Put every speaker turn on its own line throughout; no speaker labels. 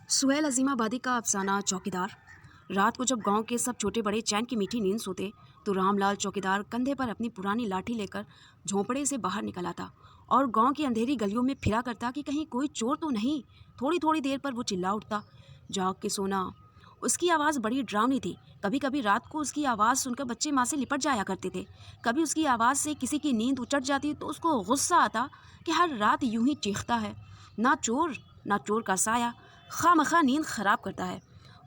सुहेल अजीमाबादी का अफसाना चौकीदार। रात को जब गांव के सब छोटे बड़े चैन की मीठी नींद सोते तो रामलाल चौकीदार कंधे पर अपनी पुरानी लाठी लेकर झोंपड़े से बाहर निकल आता और गांव की अंधेरी गलियों में फिरा करता कि कहीं कोई चोर तो नहीं। थोड़ी थोड़ी देर पर वो चिल्ला उठता, जाग के सोना। उसकी आवाज़ बड़ी डरावनी थी। कभी कभी रात को उसकी आवाज़ सुनकर बच्चे माँ से लिपट जाया करते थे। कभी उसकी आवाज़ से किसी की नींद उचट जाती तो उसको गुस्सा आता कि हर रात यूं ही चीखता है, ना चोर का साया, खामखा नींद खराब करता है।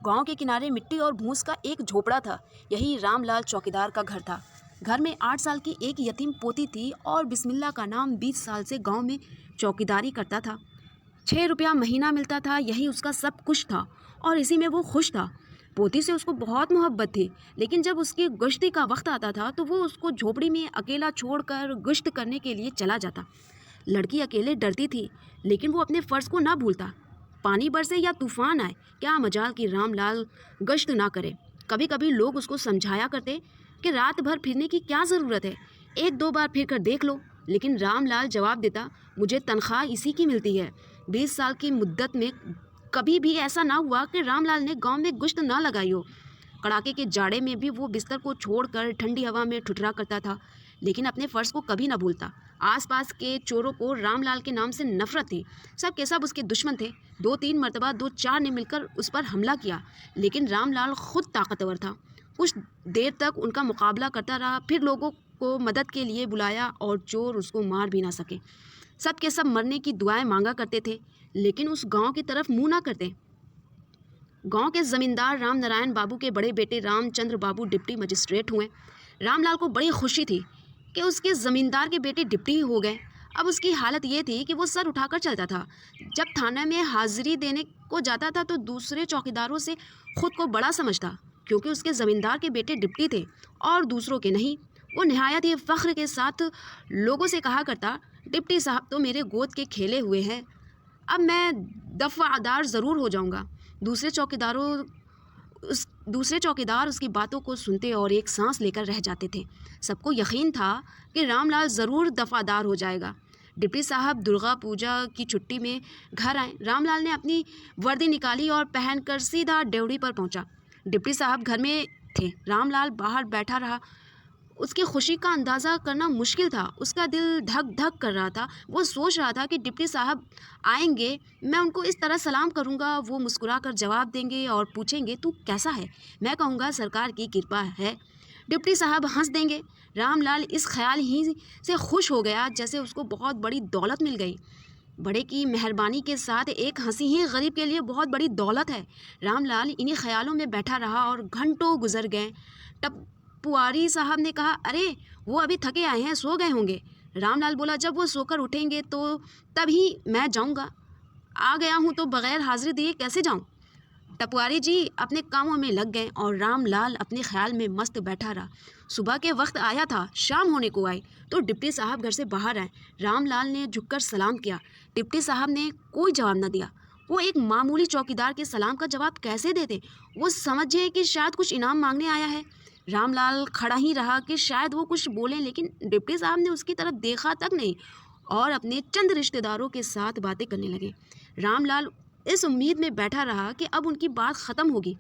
गांव के किनारे मिट्टी और भूस का एक झोपड़ा था। यही रामलाल चौकीदार का घर था। घर में 8 साल की एक यतीम पोती थी और बिस्मिल्ला का नाम 20 साल से गांव में चौकीदारी करता था। 6 रुपया महीना मिलता था, यही उसका सब कुछ था और इसी में वो खुश था। पोती से उसको बहुत मोहब्बत थी, लेकिन जब उसकी गश्ती का वक्त आता था तो वो उसको झोपड़ी में अकेला छोड़कर गश्त करने के लिए चला जाता। लड़की अकेले डरती थी, लेकिन वो अपने फ़र्ज़ को ना भूलता। पानी बरसे या तूफान आए, क्या मजाल कि रामलाल गश्त ना करे। कभी कभी लोग उसको समझाया करते कि रात भर फिरने की क्या ज़रूरत है, 1-2 बार फिर कर देख लो। लेकिन रामलाल जवाब देता, मुझे तनख्वाह इसी की मिलती है। 20 साल की मुद्दत में कभी भी ऐसा ना हुआ कि रामलाल ने गांव में गश्त ना लगाई हो। कड़ाके के जाड़े में भी वो बिस्तर को छोड़कर ठंडी हवा में ठुठरा करता था, लेकिन अपने फ़र्ज़ को कभी ना भूलता। आसपास के चोरों को रामलाल के नाम से नफरत थी। सब के सब उसके दुश्मन थे। 2-3 मरतबा 2-4 ने मिलकर उस पर हमला किया, लेकिन रामलाल खुद ताकतवर था। कुछ देर तक उनका मुकाबला करता रहा, फिर लोगों को मदद के लिए बुलाया और चोर उसको मार भी ना सके। सब के सब मरने की दुआएं मांगा करते थे, लेकिन उस गांव की तरफ मुंह ना करते। गांव के जमींदार राम नारायण बाबू के बड़े बेटे रामचंद्र बाबू डिप्टी मजिस्ट्रेट हुए। रामलाल को बड़ी खुशी थी कि उसके ज़मींदार के बेटे डिप्टी हो गए। अब उसकी हालत ये थी कि वो सर उठाकर चलता था। जब थाने में हाजिरी देने को जाता था तो दूसरे चौकीदारों से खुद को बड़ा समझता, क्योंकि उसके ज़मींदार के बेटे डिप्टी थे और दूसरों के नहीं। वो निहायत ही फ़ख्र के साथ लोगों से कहा करता, डिप्टी साहब तो मेरे गोद के खेले हुए हैं, अब मैं दफ़ादार ज़रूर हो जाऊंगा। दूसरे चौकीदार उसकी बातों को सुनते और एक सांस लेकर रह जाते थे। सबको यकीन था कि रामलाल ज़रूर दफ़ादार हो जाएगा। डिप्टी साहब दुर्गा पूजा की छुट्टी में घर आए। रामलाल ने अपनी वर्दी निकाली और पहनकर सीधा ड्योढ़ी पर पहुंचा। डिप्टी साहब घर में थे। रामलाल बाहर बैठा रहा। उसकी खुशी का अंदाज़ा करना मुश्किल था। उसका दिल धक धक कर रहा था। वो सोच रहा था कि डिप्टी साहब आएंगे, मैं उनको इस तरह सलाम करूंगा, वो मुस्कुरा कर जवाब देंगे और पूछेंगे तू कैसा है। मैं कहूँगा सरकार की कृपा है। डिप्टी साहब हंस देंगे। रामलाल इस ख्याल ही से खुश हो गया जैसे उसको बहुत बड़ी दौलत मिल गई। बड़े की मेहरबानी के साथ एक हंसी ही गरीब के लिए बहुत बड़ी दौलत है। रामलाल इन्हीं ख्यालों में बैठा रहा और घंटों गुजर गए। टपुआरी साहब ने कहा, अरे वो अभी थके आए हैं, सो गए होंगे। रामलाल बोला, जब वो सोकर उठेंगे तो तभी मैं जाऊंगा। आ गया हूँ तो बगैर हाजिरी दिए कैसे जाऊँ। टपुआरी जी अपने कामों में लग गए और रामलाल अपने ख्याल में मस्त बैठा रहा। सुबह के वक्त आया था, शाम होने को आई तो डिप्टी साहब घर से बाहर आए। रामलाल ने झुककर सलाम किया। डिप्टी साहब ने कोई जवाब न दिया। वो एक मामूली चौकीदार के सलाम का जवाब कैसे देते। वो समझे कि शायद कुछ इनाम मांगने आया है। रामलाल खड़ा ही रहा कि शायद वो कुछ बोले, लेकिन डिप्टी साहब ने उसकी तरफ देखा तक नहीं और अपने चंद रिश्तेदारों के साथ बातें करने लगे। रामलाल इस उम्मीद में बैठा रहा कि अब उनकी बात ख़त्म होगी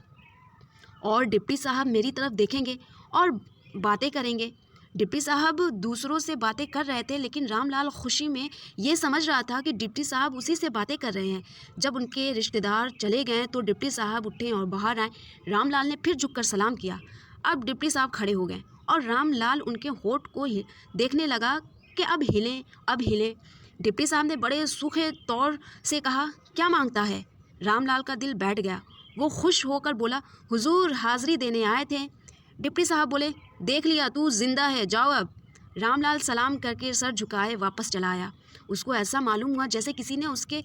और डिप्टी साहब मेरी तरफ देखेंगे और बातें करेंगे। डिप्टी साहब दूसरों से बातें कर रहे थे, लेकिन रामलाल खुशी में ये समझ रहा था कि डिप्टी साहब उसी से बातें कर रहे हैं। जब उनके रिश्तेदार चले गए तो डिप्टी साहब उठे और बाहर आए। रामलाल ने फिर झुककर सलाम किया। अब डिप्टी साहब खड़े हो गए और रामलाल उनके होठ को देखने लगा कि अब हिले। डिप्टी साहब ने बड़े सूखे तौर से कहा, क्या मांगता है। रामलाल का दिल बैठ गया। वो खुश होकर बोला, हुजूर हाजिरी देने आए थे। डिप्टी साहब बोले, देख लिया तू जिंदा है, जाओ अब। रामलाल सलाम करके सर झुकाए वापस चला आया। उसको ऐसा मालूम हुआ जैसे किसी ने उसके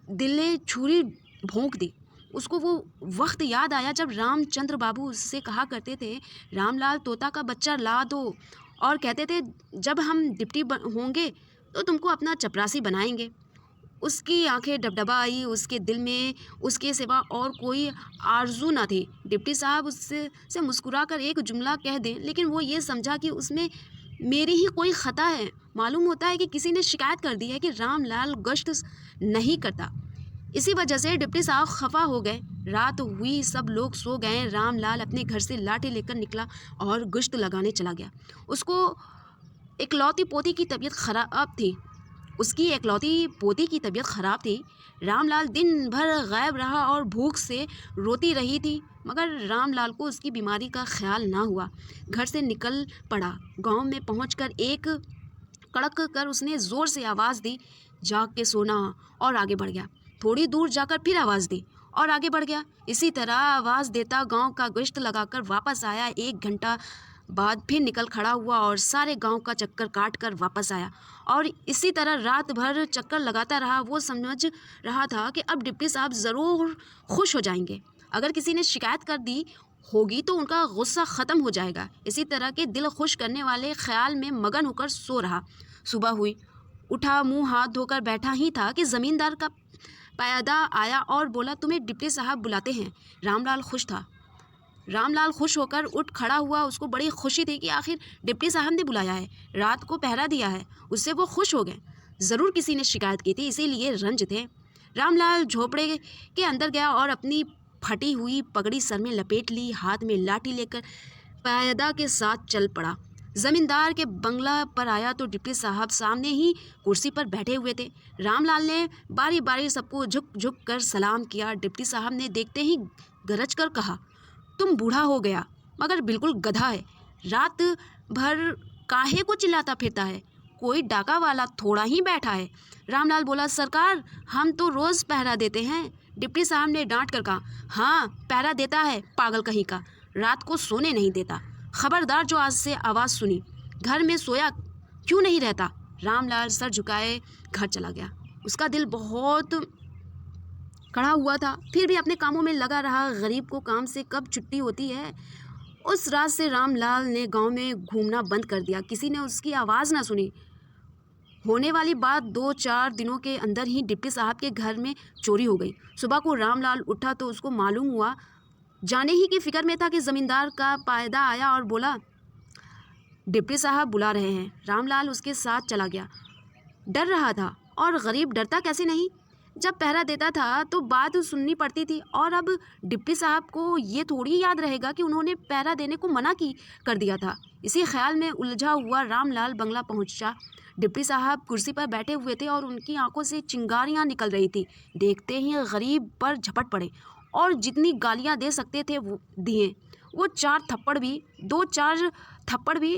दिल ने छुरी भोंक दी। उसको वो वक्त याद आया जब रामचंद्र बाबू उससे कहा करते थे, रामलाल तोता का बच्चा ला दो, और कहते थे जब हम डिप्टी होंगे तो तुमको अपना चपरासी बनाएंगे। उसकी आंखें डबडबा आई। उसके दिल में उसके सिवा और कोई आरजू ना थी। डिप्टी साहब उससे मुस्कुरा कर एक जुमला कह दें, लेकिन वो ये समझा कि उसमें मेरी ही कोई ख़ता है। मालूम होता है कि किसी ने शिकायत कर दी है कि रामलाल गश्त नहीं करता। इसी वजह से डिप्टी साहब खफा हो गए। रात हुई, सब लोग सो गए। रामलाल अपने घर से लाठी लेकर निकला और गश्त लगाने चला गया। उसको इकलौती पोती की तबीयत खराब थी उसकी एकलौती पोती की तबीयत खराब थी। रामलाल दिन भर गायब रहा और भूख से रोती रही थी, मगर रामलाल को उसकी बीमारी का ख्याल ना हुआ। घर से निकल पड़ा। गांव में पहुंचकर एक कड़क कर उसने ज़ोर से आवाज़ दी, जाग के सोना, और आगे बढ़ गया। थोड़ी दूर जाकर फिर आवाज़ दी और आगे बढ़ गया। इसी तरह आवाज़ देता गांव का गश्त लगाकर वापस आया। 1 घंटा बाद फिर निकल खड़ा हुआ और सारे गांव का चक्कर काट कर वापस आया और इसी तरह रात भर चक्कर लगाता रहा। वो समझ रहा था कि अब डिप्टी साहब ज़रूर खुश हो जाएंगे। अगर किसी ने शिकायत कर दी होगी तो उनका गुस्सा ख़त्म हो जाएगा। इसी तरह के दिल खुश करने वाले ख्याल में मगन होकर सो रहा। सुबह हुई, उठा, मुंह हाथ धोकर बैठा ही था कि ज़मींदार का पायदा आया और बोला, तुम्हें डिप्टी साहब बुलाते हैं। रामलाल खुश था। रामलाल खुश होकर उठ खड़ा हुआ। उसको बड़ी खुशी थी कि आखिर डिप्टी साहब ने बुलाया है, रात को पहरा दिया है। उससे वो खुश हो गए। ज़रूर किसी ने शिकायत की थी, इसीलिए रंज थे। रामलाल झोपड़े के अंदर गया और अपनी फटी हुई पगड़ी सर में लपेट ली। हाथ में लाठी लेकर पायदा के साथ चल पड़ा। ज़मींदार के बंगला पर आया तो डिप्टी साहब सामने ही कुर्सी पर बैठे हुए थे। रामलाल ने बारी बारी सबको झुक झुक कर सलाम किया। डिप्टी साहब ने देखते ही गरज कर कहा, तुम बूढ़ा हो गया मगर बिल्कुल गधा है। रात भर काहे को चिल्लाता फिरता है? कोई डाका वाला थोड़ा ही बैठा है। रामलाल बोला, सरकार हम तो रोज़ पहरा देते हैं। डिप्टी साहब ने डांट कर कहा, हाँ पहरा देता है, पागल कहीं का, रात को सोने नहीं देता। खबरदार जो आज से आवाज़ सुनी घर में सोया क्यों नहीं रहता। रामलाल सर झुकाए घर चला गया। उसका दिल बहुत कड़ा हुआ था, फिर भी अपने कामों में लगा रहा। गरीब को काम से कब छुट्टी होती है। उस रात से रामलाल ने गांव में घूमना बंद कर दिया। किसी ने उसकी आवाज़ ना सुनी। होने वाली बात 2-4 दिनों के अंदर ही डिप्टी साहब के घर में चोरी हो गई। सुबह को रामलाल उठा तो उसको मालूम हुआ, जाने ही की फिक्र में था कि ज़मींदार का पायदा आया और बोला, डिप्टी साहब बुला रहे हैं। रामलाल उसके साथ चला गया। डर रहा था, और गरीब डरता कैसे नहीं। जब पहरा देता था तो बात सुननी पड़ती थी, और अब डिप्टी साहब को ये थोड़ी याद रहेगा कि उन्होंने पहरा देने को मना कर दिया था। इसी ख्याल में उलझा हुआ रामलाल बंगला पहुंचा। डिप्टी साहब कुर्सी पर बैठे हुए थे और उनकी आंखों से चिंगारियां निकल रही थी। देखते ही गरीब पर झपट पड़े और जितनी गालियां दे सकते थे वो दिए। वो 2-4 थप्पड़ भी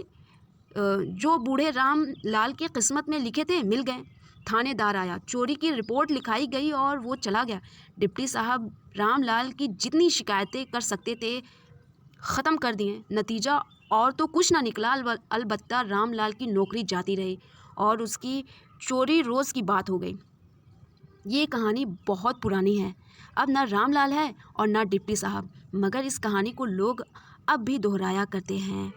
जो बूढ़े रामलाल के किस्मत में लिखे थे मिल गए। थानेदार आया, चोरी की रिपोर्ट लिखाई गई और वो चला गया। डिप्टी साहब रामलाल की जितनी शिकायतें कर सकते थे ख़त्म कर दिए। नतीजा और तो कुछ ना निकला, अलबत्ता रामलाल की नौकरी जाती रही और उसकी चोरी रोज़ की बात हो गई। ये कहानी बहुत पुरानी है। अब ना रामलाल है और ना डिप्टी साहब, मगर इस कहानी को लोग अब भी दोहराया करते हैं।